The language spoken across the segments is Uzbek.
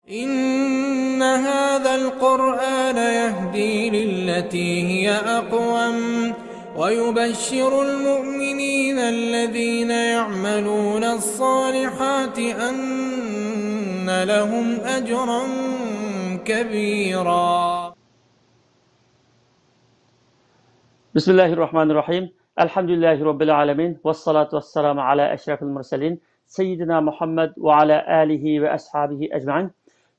إن هذا القرآن يهدي للتي هي أقوم ويبشر المؤمنين الذين يعملون الصالحات أن لهم أجرا كبيرا. بسم الله الرحمن الرحيم. الحمد لله رب العالمين والصلاة والسلام على أشرف المرسلين سيدنا محمد وعلى آله وأصحابه أجمعين.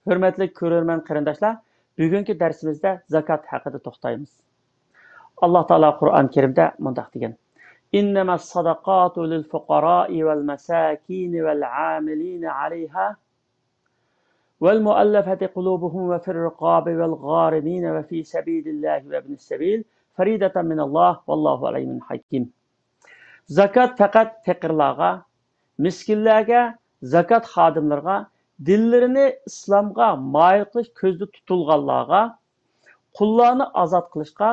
Hürmetli көрермен qarindoshlar, bugungi darsimizda zakot haqida to'xtaymiz. Alloh taolo Qur'on Karimda mundaq degan: "Innamas sadaqatu lil fuqara'i vel masakin vel 'amilin 'alayha vel muallafati qulubuhum ve fir riqabi vel gharimin ve fi sabilillahi ve ibnis sabil faridatan minallah vallahu alimun hakim." Zakot faqat faqirlarga, miskinlarga, zakot xodimlarga, dinlerini İslamga mayil qilish ko'zda tutilganlarga, qullarni azod qilishga,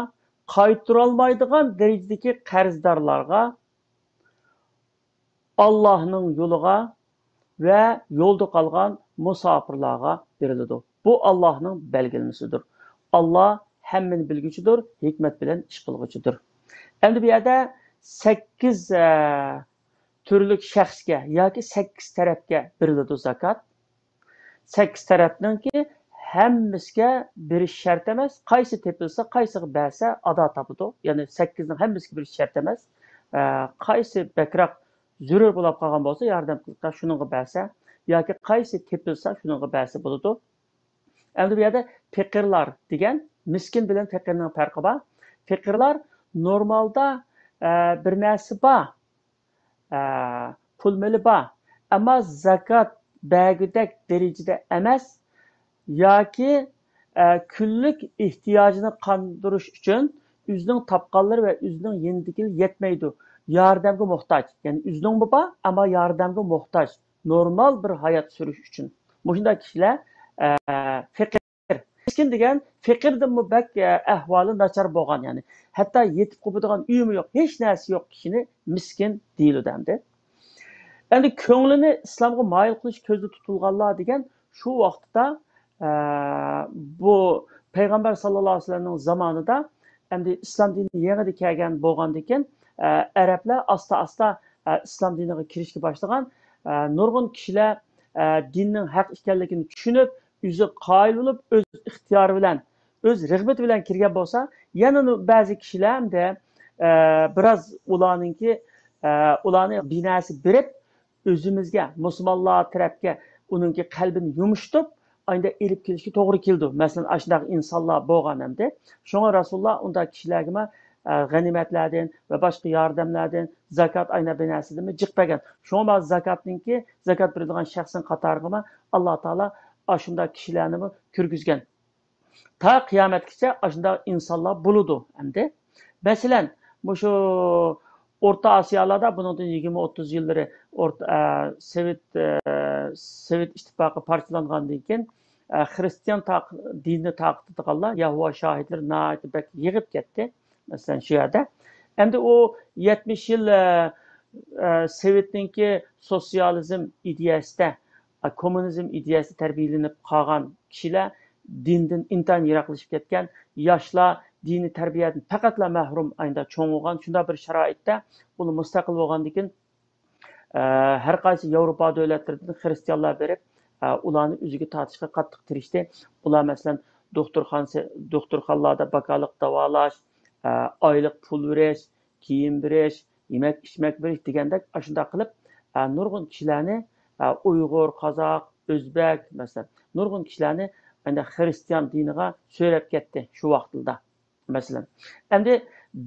qaytarolmaydigan darajadagi qarzdorlarga, Allohning yo'liga va yo'lda qolgan musofirlarga beriladi. Bu Allohning belgilamasidir. Alloh hammani bilguchidir, hikmat bilan ish qilguchidir. Endi bu yerda 8 turli shaxsga yoki 8 tarafga beriladi zakot. 8 tarafninki hammasiga berish shart emas. Qaysi tepilsa, qaysiga bersa ado topadi. Ya'ni 8ning hammasiga berish shart emas. Qaysi bakroq zarur bo'lib qolgan bo'lsa, yordam qilib shuningga bersa, yoki qaysi tepilsa shuningga bersa bo'ladi. Endi bu yerda faqirlar degan miskin bilan faqirning farqi bor. Faqirlar normalda bir narsa bor, pul mili bor, ammo zakot bergudek darajada emas, yoki kunlik ehtiyojini qondirish uchun o'zining topganlari va o'zining yendikili yetmaydi. Yordamga muhtoj. Ya'ni o'zining bor, ammo yordamga muhtoj. Normal bir hayot surish uchun. Bunday kishilar faqir. Miskin degan faqirdan bak ahvoli nachar bo'lgan, ya'ni hatto yetib qoladigan uyimi yo'q, hech narsa yo'q kishini miskin deyiladi endi. Endi ko'nglini islomga mayil qilish ko'zda tutilganlar degan shu vaqtda bu payg'ambar sallallohu alayhi vasallamning zamonida endi islom dini yangi kelgan bo'lgandan keyin arablar asta-asta islom diniga kirishga boshlagan. Nurg'un kishilar dinning haq ekanligini tushunib, o'zi qoyil bo'lib, o'z ixtiyori bilan, o'z rag'bati bilan kirgan bo'lsa, yana ba'zi kishilar hamda biroz ularning binasi berib, o'zimizga musulmonlar tarafga uningki qalbini yumshatib, ayda elib kelishga to'g'ri keldi. Masalan, ashunday insonlar bo'lgan hamda. Shunga Rasululloh unda kishilarga g'animatlardan va boshqa yordamlardan zakot ayna binasidan jiqpagan. Shunga zakot beradigan shaxsning qatoriga Alloh taolo ashunday kishilarni kirgizgan. Ta qiyomatgacha ashunday insonlar bo'ladi endi. Masalan, shu O'rta Osiyolarda bundan 20-30 yilları Sovet ittifoqi parchalangandan keyin Hristiyan dinini taqib etganlar, Yahova shohidlar naytibak yig'ib ketdi. Masalan, shu yerda. Endi u 70 yil Sovetninki sotsializm ideyasida, kommunizm ideyasida tarbiyalanib qolgan kishilar dindan intan yiroqlashib ketgan, yoshlar dini tarbiyadan faqatla mahrum ayda cho'ng'igan shunday bir sharoitda uni mustaqil bo'lgandan keyin har qaysi Yevropa davlatlaridan xristianlar berib, ularni o'ziga tortishga qattiq tirishdi. Ular masalan doktorxonalarda bakaliq davolash, oylik pul berish, kiyim berish, yemak ichmak berish degandek shunday qilib nurg'un kishilarni Uyg'ur, Qozoq, O'zbek masalan nurg'un kishilarni endi xristian diniga so'rab ketdi shu vaqtda. Masalan, endi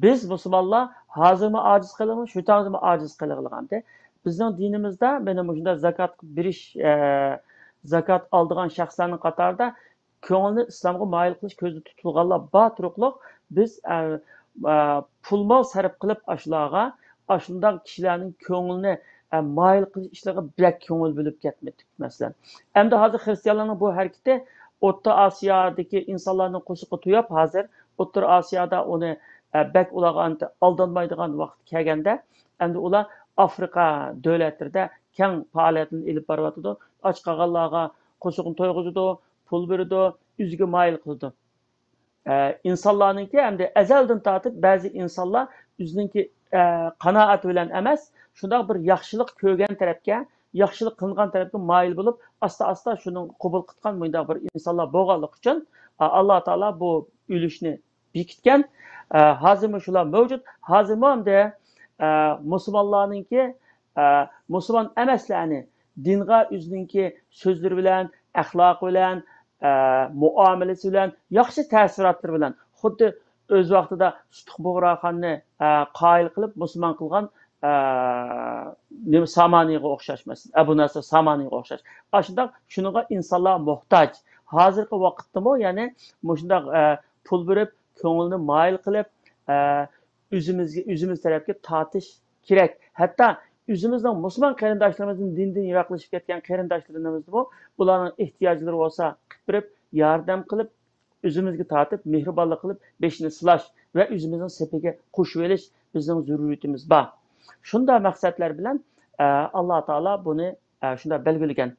biz musulmonlar hozirmi ojiz qilamiz, shu taqdirmi ojiz qilamiz. Bizning dinimizda mana shunday zakot berish, zakot oladigan shaxslarning qatorida ko'ngilni islomga mayil qilish ko'zda tutilganlar bor turuqliq. Biz pul-mol sarf qilib ashunday kishilarning ko'ngilni mayil qilish ishlariga bek ko'ngil bo'lib ketmadik masalan. Endi hozir xristianlarning bu harakati O'rta Osiyodagi insonlarning qo'shiqi tuyab, hozir O'rta Osiyoda uni bek ularga aldanmaydigan vaqt kelganda, endi ular Afrika davlatlarida keng faoliyatini ilib boryotdi. Och qolganlarga qo'shig'ini to'yg'izdi, pul berdi, o'ziga moyil qildi. İnsanlarınki hem de ezelden tartib ba'zi insonlar o'zininki qanoat bilan emas, shundoq bir yaxshilik ko'rgan tarafga, yaxshilik qilgan tarafga moyil bo'lib, asta-asta shuni qabul qilgan bunday bir insonlar bo'lganligi uchun Alloh taolo bu ulushni bekitgan. Hozir shular mavjud. Hozir ham de musulmonlarninki musulmon emaslarni dinga o'zininki so'zlari bilan, axloq bilan, muomalasi bilan, yaxshi ta'sirotlar bilan, xuddi o'z vaqtida Sutiq Bug'roxonni qoyil qilib musulmon qilgan Samaniyga o'xshash masalan, Abu Nasr Samaniyga o'xshash. Shundoq shunga insonlar muhtoj. Hozirgi vaqtdami, ya'ni shundoq pul berib, ko'ngilni moyil qilib, o'zimiz tarafga tortish kerak. Hatto o'zimizning musulmon qarindoshlarimizning dindan yiroqlashib ketgan qarindoshlarimizni ularning ehtiyojlari bo'lsa qilib yordam qilib, o'zimizga tortib, mehribonlik qilib, beshini silash va o'zimizning sepiga qo'shib olish bizning zaruriyatimiz bor. Shunday maqsadlar bilan Alloh taolo buni shunda belgilagan.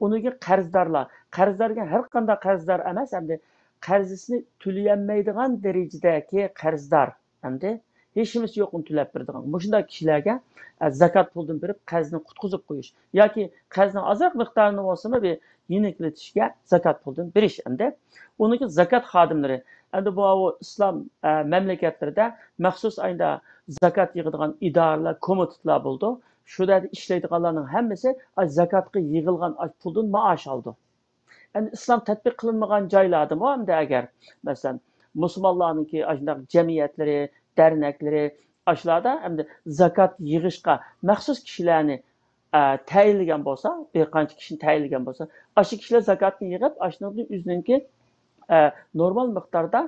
Uniga qarzdorga har qanday qarzdor emas, hamda qarzini to'layolmaydigan darajadagi qarzdor, hamda hech nimasi yo'qni to'lab beradigan. Shunday kishilarga zakat puldan berib qarzni qutqizib qo'yish yoki qarzni ozroq miqdorini bo'lsa-mu bir yeniklatishga zakat puldan berish, hamda uniki zakat xodimlari. Endi bu islom mamlakatlarida maxsus ayda zakat yig'adigan idoralar, komitetlar bo'ldi. Shuda ishlaydiganlarning hammasi zakatga yig'ilgan puldan maosh oldi. Endi islom tatbiq qilinmagan joylarda hamda agar masalan musulmonlarningki ajnaq jamiyatlari, derneklari ashlarda hamda zakat yig'ishga maxsus kishilarni tayinlagan bo'lsa, bir qancha kishini tayinlagan bo'lsa, shu kishilar zakatni yig'ib, ashunday o'zininki normal miqdorda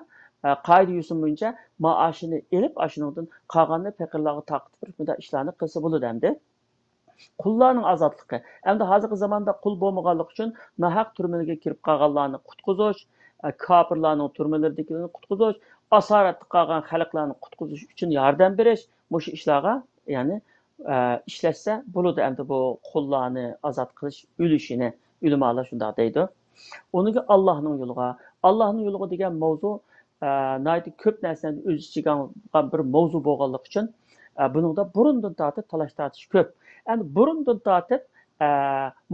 qoida usul bo'yicha maoshini elib, ashundan qolganini faqirlarga taqdim qilib ishlarni qilsa bo'ladi hamda. Qullarning ozodligi. Endi hozirgi zamonda qul bo'lmaganlik uchun nahaq turmalarga kirib qolganlarni qutqizish, kofirlarning turmalardagilarni qutqizish, asoratda qolgan xalqlarni qutqizish uchun yordam berish, bu ishlarga, ya'ni ishlashsa bo'ladi. Endi bu qullarni ozod qilish ulushini ulamolar shunday deydi. Uniga Allohning yo'liga degan mavzu nayt ko'p narsani o'z ichiga olgan bir mavzu bo'lganligi uchun buningda burundan tortib talash tortish ko'p. Endi burundan tortib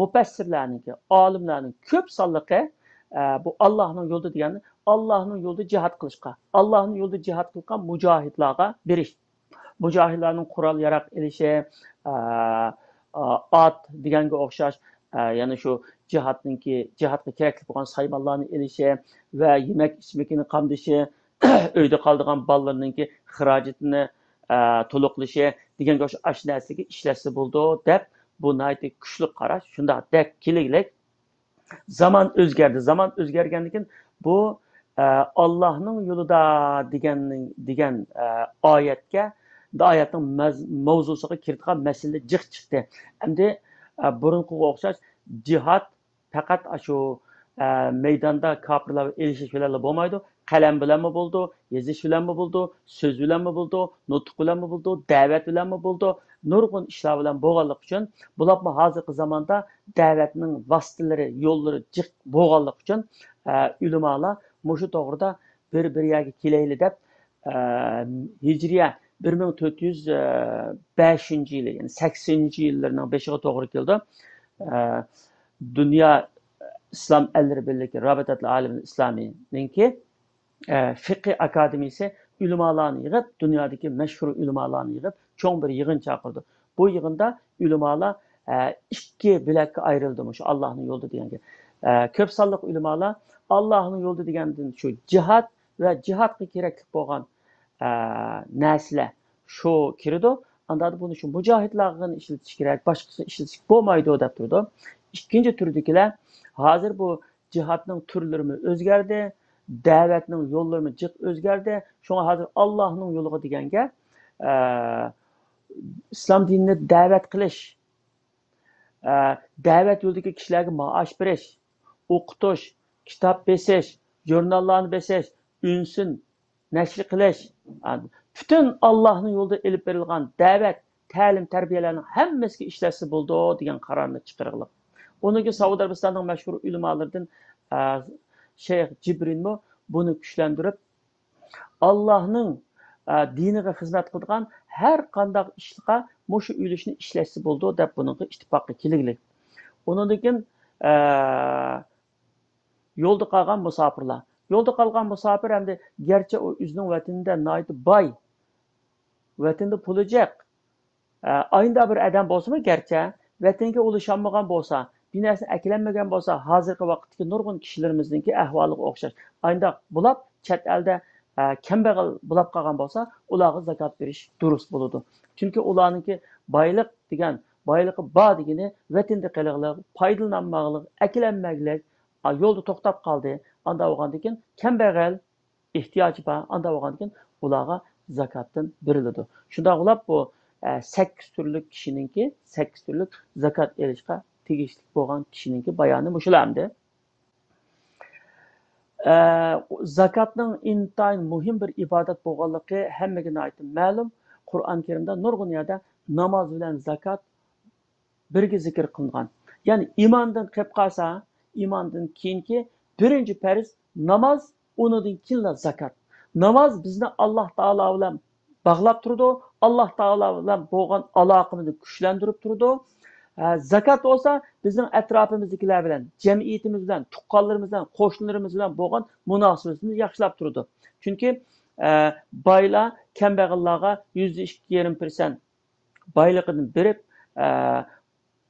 mufassirlarning, olimlarning ko'p sonliqi bu Allohning yo'lida degani Allohning yo'lida jihad qilishga, Allohning yo'lida jihad qilgan mujohidlarga berish. Mujohidlarning qurol yaroq ilishi, ot deganga o'xshash, ya'ni shu jihadga kerakli bo'lgan saymonlarni ilishi va yemak ichmakni qamdishi, uyda qoldigan bolalarningki xarajatini to'liqlashi deganga o'xshash narsaga ishlashsa bo'ldi deb bu nayt kuchli qarash. Shunda deb keliglik zaman o'zgardi. Zaman o'zgargandan bu Allohning yo'lida degan oyatning mavzusiga kirgan masala jiq chiqdi. Endi burunqiga o'xshash jihad faqat shu maydonda kofirlar elishish bilan bo'lmaydi. Qalam bilanmi bo'ldi, yozish bilanmi bo'ldi, so'z bilanmi bo'ldi, nutq bilanmi bo'ldi, da'vat bilanmi bo'ldi, nurg'un ishlar bilan bo'lganlik uchun bularni hozirgi zamonda da'vatning vositalari, yo'llari jiq bo'lganlik uchun ulamolar mushu to'g'rida bir yerga kelayli deb hijriya 1405-yili, ya'ni 80-yillarning 5-iga to'g'ri keldi. Dünya İslam Elleri Birliği Rabitatul Alim İslami'ninki Fiqh Akademisi ülemalarını yığıp, dünyadaki meşhur ülemalarını yığıp, çoğun bir yığın çağırdı. Bu yığında ülemalar iki bilekke ayrıldımış Allah'ın yolda diyen ki. Köp sallık ülemalar Allah'ın yolda diyen şu cihat ve cihatki gerekli olan nesle şu kirdi. Anladı bunu şu mücahitlerin işletiş gerek, başkası işletiş olmaydı o da durdu. İkinci türdekiler hazır bu cihatның türlerimi özgerdi, davetning yollarını jiq özgerdi. Şuna hazır Allah'ın yoluga degenge İslam dinini davet qilish, davet yo'lidagi kishilarga maosh berish, o'qitish, kitob besish, jurnallarni besish, unsin, nashr qilish, bütün Allah'ın yo'lida elib berilgan davet, ta'lim, tarbiyalarning hammasiga ishlasa bo'ldi degan qarorni chiqarganlar. Onunki Saudiya Arabistanının məşhur ülemalarından Şeyh Cibrinmi bunu güçləndirib Allah'ın diniga xizmat qilgan har qandaq ishqa mushu ülüşni ishlashsi bo'ldi deb buningga ittifoqqa keliglik. Ondan keyin yo'lda qolgan musofirlar. Yo'lda qolgan musofir hamda garchi u o'zining vatanida noyati boy, vatanda puli jiq, ayında bir adam bo'lsa-mu garchi vatanga ulaşanmagan bo'lsa, bir narsa aklanmagan bo'lsa, hozirgi vaqtdagi nurg'un kishilarimizningki ahvoliga o'xshash. Ayında bulab chet elda kambag'al bulab qolgan bo'lsa, ularga zakot berish durust bo'ladi. Chunki ularningki boylik degan, boyligi bor degani vatanda qiliqlik, foydalanmoqlik, aklanmoqlik, yo'lda to'xtab qoldi. Anda bo'lgandan keyin kambag'al ehtiyoji bor, anda bo'lgandan keyin ularga zakotdan beriladi. Shunday qilib bu 8 turlik kishininki 8 turlik zakot berishga tegishli bo'lgan kishininki bayoni mushulamdi. Zakatning intayin muhim bir ibodat bo'lganligi hammaga ma'lum. Qur'on Karimda nurg'un yerda namoz bilan zakot birga zikr qilingan. Ya'ni iymondan qilib qolsa, iymondan keyingi birinchi farz namoz, undan keyin zakot. Namoz bizni Alloh taolo bilan bog'lab turdi. Alloh taolo bilan bo'lgan aloqamizni kuchlantirib turdi. Zakat olsa bizning atrofimizdagilar bilan, jamiyatimiz bilan, tuqqanlarimiz bilan, qo'shnilarimiz bilan bo'lgan munosabatimizni yaxshilab turdi. Chunki boylar kambag'allarga 2,5% boyligidan berib,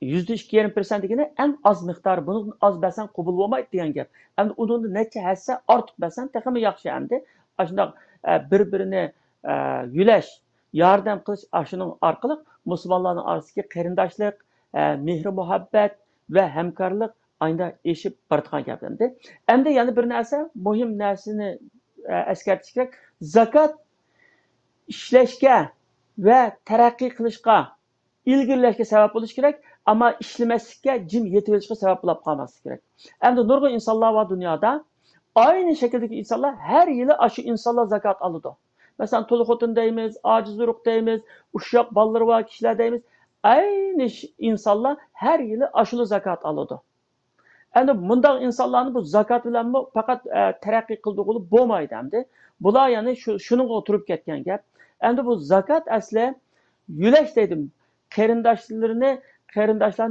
2,5% degani eng oz miqdor, buni oz bersan qabul bo'lmaydi degan gap. Endi undan necha hassa ortiq bersan texmi yaxshi endi. Shunday bir-birini yulash, yordam qilish shuning orqali musulmonlarning orasidagi qarindoshlik, mehr muhabbat va hamkorlik ayda eshib boradigan gap endi. Endi yana bir narsa, muhim narsani eskartish kerak. Zakot ishlashga va taraqqiy qilishga, ilgirlashga sabab bo'lish kerak, ammo ishlamaslikka, jim yetib olishga sabab bo'lib qolmaslik kerak. Endi nurg'un insonlar bor dunyoda, aynı şekildeki insanlar her yılı aşı insanlar zakat alıyor. Mesela Tulukotun deyimiz, acizuruk deyimiz, uşak balları var kişiler deyimiz. Aynı insanlar her yılı aşılı zakat alıyor. Yani bundan insanların bu zakat bilen mi fakat terakki kıldığı olup boğmaydı hem de. Bunlar yani şunun oturup ketken gap. Yani bu zakat asli yüleş dedim. Kerindaşlarını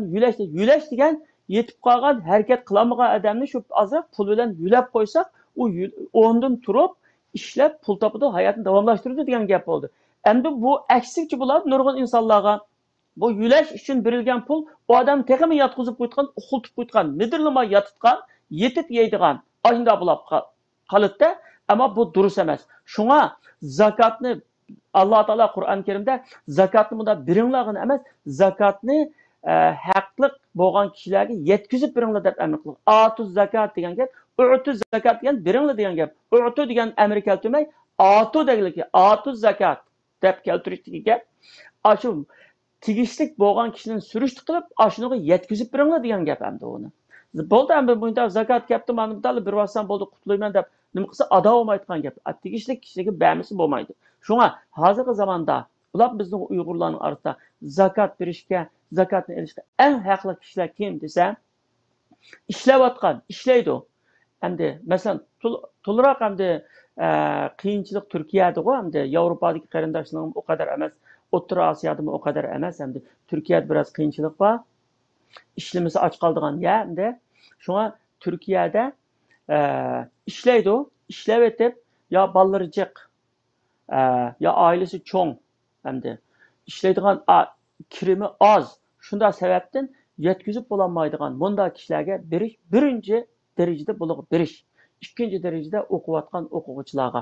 yüleş dedim. Yüleş degen yetip kalgan, hareket kılamagan adamını şu azıcık pul bilen yülep koysak, o ondan turup işlep pul tapıda hayatını devamlaştırdı diyen gap oldu. Endi bu eksikçi bular nurg'un insonlarga bu yüleş için berilgan pul o adam tekimi yatkızıp koytgan, uxultib koytgan, midirlama yatitgan, yetip yeydigan, ayında bulab kalıpta ama bu durus emas. Şuna zakatını Allah Teala Kur'an-ı Kerim'de zakatını bunda birinlagın emas, zakatını haqliq bo'lgan kishilarga yetkazib beringlar deb amr qilgan. Atuz zakat degan gap, u'tu zakat degan beringlar degan gap. U'tu degan amr keltirmay, atu deganligi, atuz zakat deb keltirishdagi gap. Shu tegishlik bo'lgan kishining surishti qilib, shunaqa yetkazib beringlar degan gap endi uni. Bo'ldi endi bunda zakat gapni mana bunday bir vassan bo'ldi qutlayman deb nima qilsa ado olmaydigan gap. Tegishlik kishiga bermisi bo'lmaydi. Shunga hozirgi zamonda ular bizning Uyg'urlarning orasida zakat berishga, zakatni olishga eng haqli kishilar kim desa, ishlayotgan, ishlaydi. Endi masalan, to'liq endi qiyinchilik Turkiyada-ku, endi Yevropadagi qarindoshlarim o kadar emas, O'rta Osiyoda o kadar emas, endi Turkiyada biroz qiyinchilik bor. İşlemesi aç qoldigan ya, endi shunga Turkiyada ishlaydi, ishlab etib, yo balları jiq, yo oilasi cho'ng, endi ishlaydigan kirimi az. Shunda sababdan yetkazib bo'lolmaydigan bunda kishilarga berish birinchi darajada bo'lib berish, ikkinchi darajada o'qiyotgan o'quvchilarga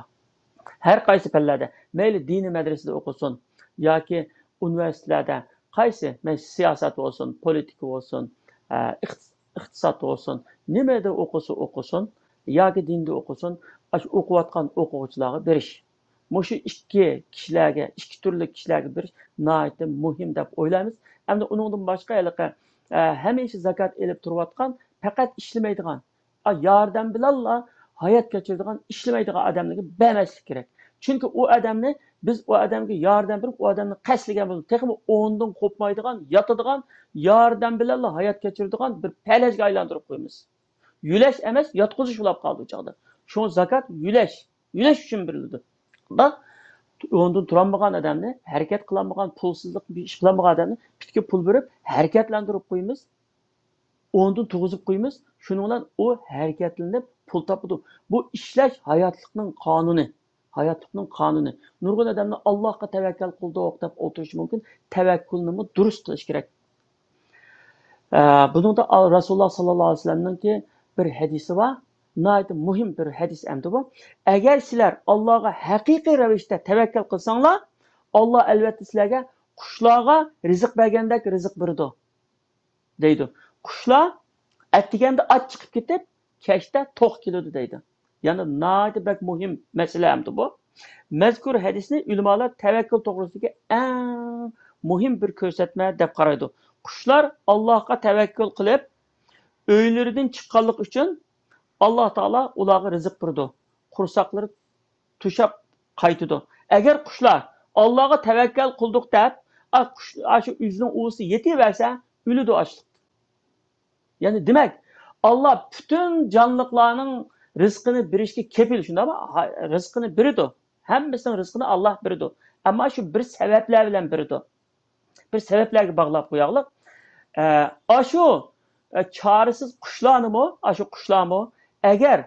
har qaysi fanlarda, mayli diniy madrasada o'qisin yoki universitetlarda, qaysi siyosat olsun, politika olsun, iqtisod olsun, nimada o'qisin yoki dinda o'qisin, o'qiyotgan o'quvchilarga berish. Mushu ikki kishilarga, ikki turli kishilarga berish nihoyatda muhim deb o'ylaymiz. Endi uningdan boshqa hamisha zakat elib turayotgan, faqat ishlamaydigan, yordam bilanla hayot kechiradigan, ishlamaydigan odamlarga bermaslik kerak. Chunki u odamni Biz o adamga yordam berib, o odamni qasligan bo'lib, texmi o'ndan qo'pmaydigan, yotadigan, yordam bilan hayot kechiradigan bir palajga aylantirib qo'yamiz. Yulash emas, yotqizish bo'lib qoldi u chog'da. Shu zakat yulash uchun beriladi. Bak, o'ndan turolmagan odamni, harakat qilolmagan, pulsizlik bir ish qilolmagan odamni bitga pul berib, harakatlantirib qo'yamiz. O'ndan tug'izib qo'yamiz. Shuning bilan u harakatlanib pul topadi. Bu ishlash hayotlikning qonuni. Hayotlikning qonuni. Nurg'un odamni Allohga tavakkal qildi, o'qtab o'tirish mumkin. Tavakkulni durust qilish kerak. Buningda Rasululloh sollallohu alayhi vasallamning bir hadisi var. Nayet muhim bir hadis endi bu. Agar sizlar Allohga haqiqiy ravishda tavakkal qilsanglar, Alloh albatta sizlarga qushlarga rizq bergandek rizq beradi, deydi. Qushlar attiganda ot chiqib ketib, kechda to'q keladi deydi. Ya'ni nayet bak muhim masala endi bu. Mazkur hadisni ulamolar tavakkul to'g'risidagi eng muhim bir ko'rsatma deb qaraydi. Qushlar Allohga tavakkul qilib, uylaridan chiqqanlik uchun Alloh taolo ularga rizq berdi. Qursoqlari tushab qaytidi. Agar qushlar Allohga tavakkal qildik deb, shu üzning uvusi yetiversa, o'lidi ochlik. Ya'ni demak, Alloh bütün canlılarning rizqini berishga kepil, shundaymi? Rizqini beradi. Hammasining rizqini Alloh beradi. Ammo shu bir sabablar bilan beradi. Bir sabablarga bog'lab qo'yaylik. Shu chorasiz qushlarnimi, shu qushlarmi agar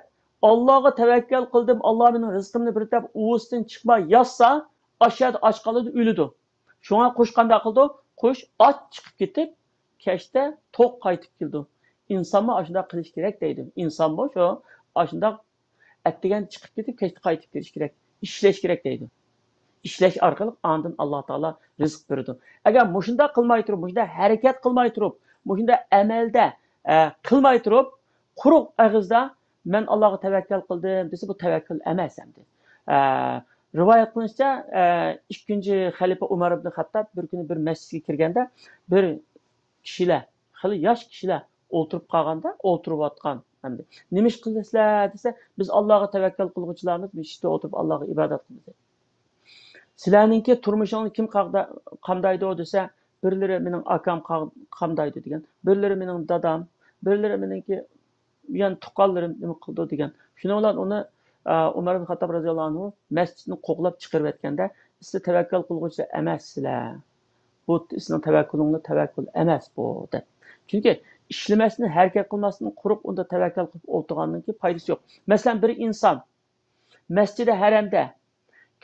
Allohga tavakkal qildim, Alloh mening rizqimni berdi deb uvusidan chiqmay yotsa, aşağıda och qoladi, o'ladi. Shunga qush qanday qildi? Qush och chiqib ketib, kechda to'q qaytib keldi. İnsanma shunday qilish kerak deydi. İnsanma shu shunday attigan chiqib ketib, kechda qaytib kelish kerak. Ishlash kerak deydi. İşleş orqali ondan Alloh taolo rizq berdi. Agar mushunda qilmay turib, mushunda harakat qilmay turib, mushunda amalda qilmay turib, quruq og'izda men Allohga tavakkal qildim desa, bu tavakkul emas endi. Rivoyat qilinishicha, 2-xalifa Umar ibn Xattob bir kuni bir masjidga kirganda, bir kishilar, xili yosh kishilar o'tirib qolganda, o'tirib endi. Nima ish qilasizlar desa, biz Allohga tavakkal qilguvchilarmiz, biz ishda o'tirib Allohga ibodat qilamiz. Sizlarninki turmushingni kim qamdaydi desa, birlari mening akam qamdaydi degan, birlari mening dadam, birlari meningki yani tuqqanlarim nima qildi degan. Shuning bilan uni Umar ibn Xattob roziyallohu anhu masjidni qo'g'lab chiqarib aytganda, siz tavakkal qilguvchi emassizlar. Bu sizning tavakkulingni tavakkul emas bu deb. Chunki ishlamasni, harakat qilmasni quruq unda tavakkal qilib o'tirgandan keyin foydasi yo'q. Masalan, bir inson masjidi haramda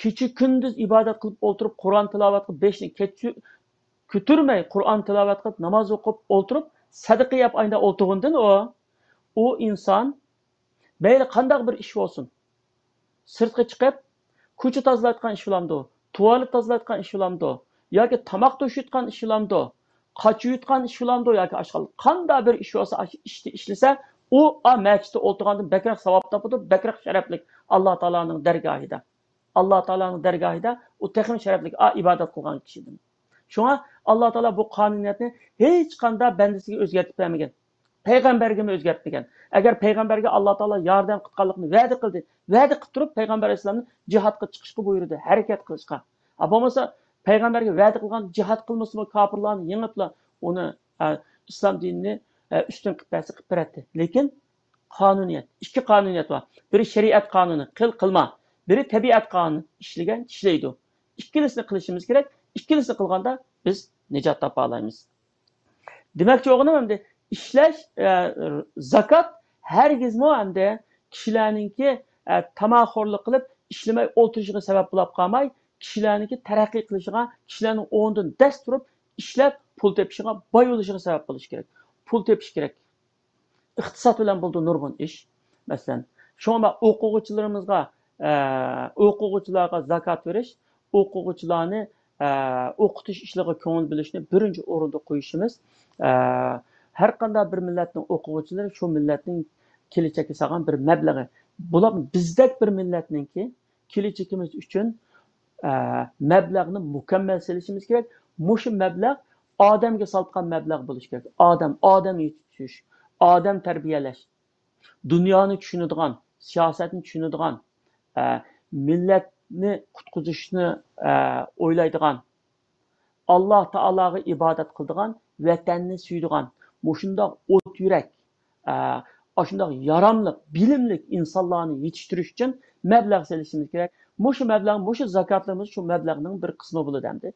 kecha kunduz ibodat qilib o'tirib, Qur'on tilovat qilib, 5 ni kecha ko'tirmay Qur'on tilovat qilib, namoz o'qib o'tirib, sadaqa yap ayda o'tirgandan o inson mayli qanday bir ish bo'lsin, sirtga chiqib ko'cha tozalayotgan ish bo'lamdi, tualet tozalayotgan ish bo'lamdi, yoki tomoq to'shitgan ish bo'lamdi, qochib yutgan ish bo'lamdi yoki qanday bir ish bo'lsa, ishni ishlasa, u masjidda o'tirgandan bakroq savob topadi, bakroq sharafli Alloh taolaning dargohida. Alloh taolaning dargohida u texim sharafli ibodat qilgan kishidir. Shunga Alloh taolo bu qonuniyatni hech qanday bandasiga o'zgartib bermagan. Payg'ambarga o'zgartmagan. Agar payg'ambarga Alloh taolo yordam qilganlikni va'da qildi, va'da qilib turib payg'ambar alayhisolamni jihodga chiqishga buyurdi, harakat qilishga. Bo'lmasa payg'ambarga va'da qilgan jihod qilmasa kofirlarni yengiblar, uni islom dinini ustun qilib beradi. Lekin qonuniyat, ikki qonuniyat bor. Biri shariat qonuni, qilma. Biri tabiat qonuni, ishlagan ishlaydi. Ikkilisini qilishimiz kerak. Ikkilisini qilganda biz nijot topa olamiz. Demakchi o'g'lim endi ishlash, zakat hargizmo endi kishilarningki tamoxorlik qilib ishlamay o'tirishiga sabab bo'lib qolmay, kishilarningki taraqqiy qilishiga, kishilarning o'rnidan dast turib ishlab pul tepishiga, boy bo'lishiga sabab bo'lish kerak. Pul tepish kerak. İqtisod bilan bo'ldi nurg'un ish. Masalan, shunga o'quvchilarga zakat verish, o'quvchilarni o'qitish ishlariga ko'ngil bilishni birinchi o'rinda qo'yishimiz, har qanday bir millatning o'quvchilari shu millatning kelajakka solgan bir mablag'i. Bular bizdek bir millatningki kelajagimiz uchun mablag'ni mukammal selishimiz kerak. Mushu mablag' odamga solgan mablag' bo'lishi kerak. Odam yetish, odam tarbiyalash, dunyoni tushunadigan, siyosatni tushunadigan, millat qutquzishni o'ylaydigan, Alloh taologa ibodat qiladigan, vatanni suydigan, mushundoq o't yurak, shundoq yaramli, bilimli insonlarni yetishtirish uchun mablag' solishimiz kerak. Mushu mablag', mushu zakotlarimiz shu mablag'ning bir qismi bo'ladi endi.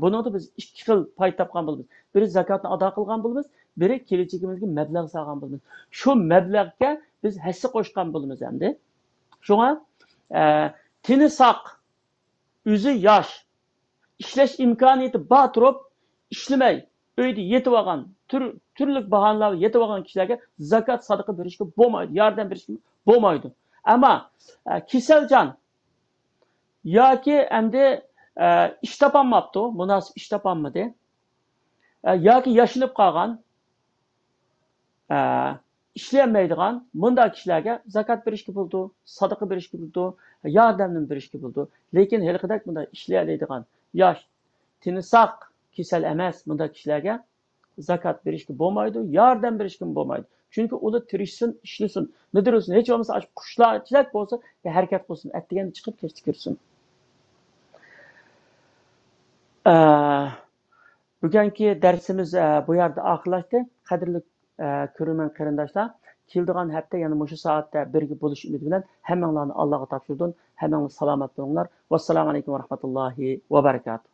Buningda biz ikki xil pay topgan bo'lamiz. Biri zakotni ado qilgan bo'lamiz, biri kelajagimizga mablag' solgan bo'lamiz. Shu mablag'ga biz hissa qo'shgan bo'lamiz endi. Shunga tini saq, o'zi yosh, ishlash imkoniyati bor turib, ishlamay, uyda yetib olgan, turli bahonalar yetib olgan kishilarga zakot sadaqa berishga bo'lmaydi, yordam berishga bo'lmaydi. Ammo kasaljon yoki endi ish topolmabdi, munosib ish topolmadi, yoki yashinib qolgan, ishlayolmaydigan bunday kishilarga zakot berishga bo'ldi, sadaqa berishga bo'ldi, yordamni berishga bo'ldi. Lekin haliqidek bunday ishlayoladigan yosh, tini saq, kasal emas bunday kishilarga zakot berishga bo'lmaydi, yordam berishga bo'lmaydi. Chunki ular tirishsin, ishlasin, nidirsin, hech bo'lmasa qushlarchilik bo'lsa, harakat qilsin, atdiganda chiqib kechdi kirsin. Bugungi darsimiz bu yerda oxirlashdi. Qadrli ko'rman qarindoshlar, keldigan hafta yana shu soatda birga bo'lish umidi bilan hammanglarni Allohga topshirdim. Hammanglar salomat bo'linglar. Vassalomu alaykum va rahmatullohi va barakatuh.